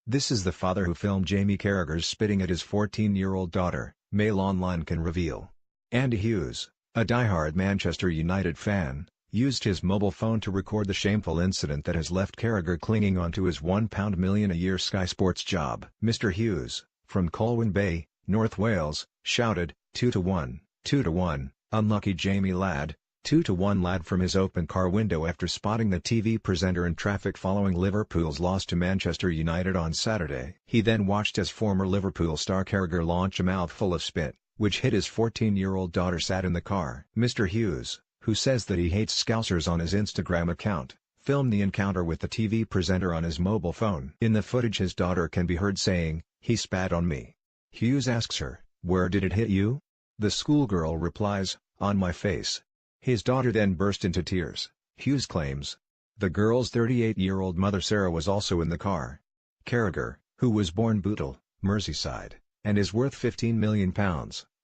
This is the father who filmed Jamie Carragher spitting at his 14-year-old daughter, Mail Online can reveal. Andy Hughes, a diehard Manchester United fan, used his mobile phone to record the shameful incident that has left Carragher clinging onto his £1 million a year Sky Sports job. Mr. Hughes, from Colwyn Bay, North Wales, shouted, 2-1, 2-1, unlucky Jamie lad, 2-1 lad from his open car window after spotting the TV presenter in traffic following Liverpool's loss to Manchester United on Saturday. He then watched as former Liverpool star Carragher launch a mouthful of spit, which hit his 14-year-old daughter sat in the car. Mr. Hughes, who says that he hates Scousers on his Instagram account, filmed the encounter with the TV presenter on his mobile phone. In the footage his daughter can be heard saying, "He spat on me." Hughes asks her, "Where did it hit you?" The schoolgirl replies, "On my face." His daughter then burst into tears, Hughes claims. The girl's 38-year-old mother Sarah was also in the car. Carragher, who was born Bootle, Merseyside, and is worth £15 million,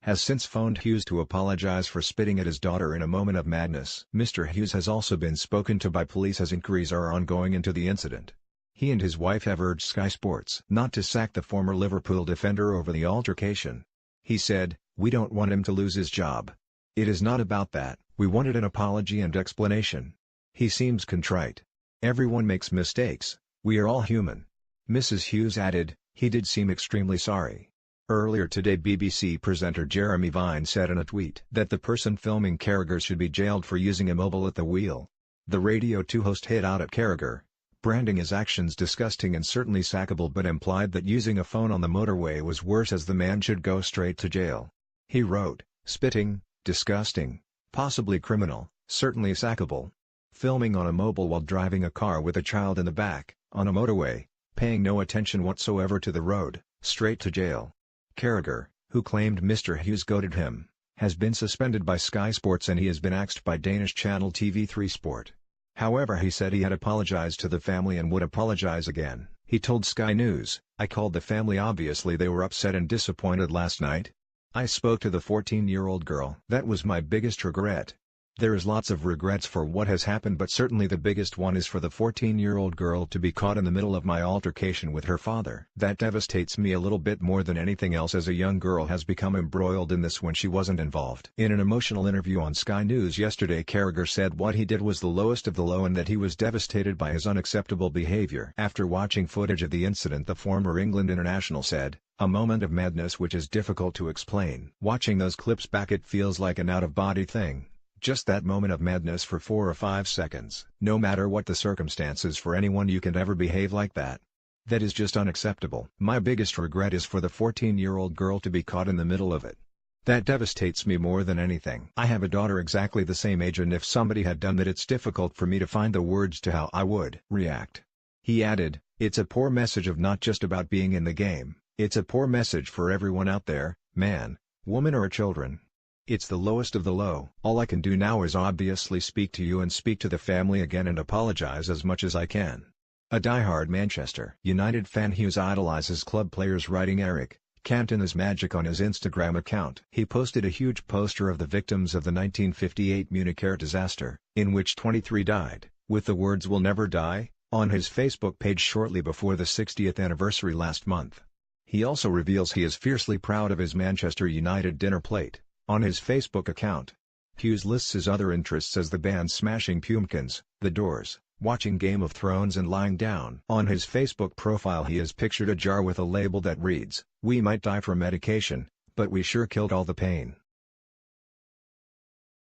has since phoned Hughes to apologise for spitting at his daughter in a moment of madness. Mr. Hughes has also been spoken to by police as inquiries are ongoing into the incident. He and his wife have urged Sky Sports not to sack the former Liverpool defender over the altercation. He said, "We don't want him to lose his job. It is not about that, we wanted an apology and explanation. He seems contrite. Everyone makes mistakes, we are all human." Mrs. Hughes added, "He did seem extremely sorry." Earlier today BBC presenter Jeremy Vine said in a tweet that the person filming Carragher should be jailed for using a mobile at the wheel. The Radio 2 host hit out at Carragher, branding his actions disgusting and certainly sackable, but implied that using a phone on the motorway was worse, as the man should go straight to jail. He wrote, "Spitting, disgusting, possibly criminal, certainly sackable. Filming on a mobile while driving a car with a child in the back, on a motorway, paying no attention whatsoever to the road, straight to jail." Carragher, who claimed Mr. Hughes goaded him, has been suspended by Sky Sports and he has been axed by Danish channel TV3 Sport. However, he said he had apologized to the family and would apologize again. He told Sky News, "I called the family, obviously they were upset and disappointed last night. I spoke to the 14-year-old girl. That was my biggest regret. There is lots of regrets for what has happened, but certainly the biggest one is for the 14-year-old girl to be caught in the middle of my altercation with her father. That devastates me a little bit more than anything else, as a young girl has become embroiled in this when she wasn't involved." In an emotional interview on Sky News yesterday, Carragher said what he did was the lowest of the low and that he was devastated by his unacceptable behavior. After watching footage of the incident, the former England international said, "A moment of madness which is difficult to explain. Watching those clips back, it feels like an out-of-body thing. Just that moment of madness for 4 or 5 seconds. No matter what the circumstances, for anyone you can ever behave like that. That is just unacceptable. My biggest regret is for the 14-year-old girl to be caught in the middle of it. That devastates me more than anything. I have a daughter exactly the same age, and if somebody had done that, it's difficult for me to find the words to how I would react." He added, "It's a poor message of not just about being in the game, it's a poor message for everyone out there, man, woman or children. It's the lowest of the low. All I can do now is obviously speak to you and speak to the family again and apologize as much as I can." A diehard Manchester United fan, Hughes idolizes club players, writing Eric Cantona's magic on his Instagram account. He posted a huge poster of the victims of the 1958 Munich air disaster, in which 23 died, with the words "Will never die," on his Facebook page shortly before the 60th anniversary last month. He also reveals he is fiercely proud of his Manchester United dinner plate on his Facebook account. Hughes lists his other interests as the band smashing pumpkins, The Doors, watching Game of Thrones and lying down. On his Facebook profile he has pictured a jar with a label that reads, "We might die from medication, but we sure killed all the pain."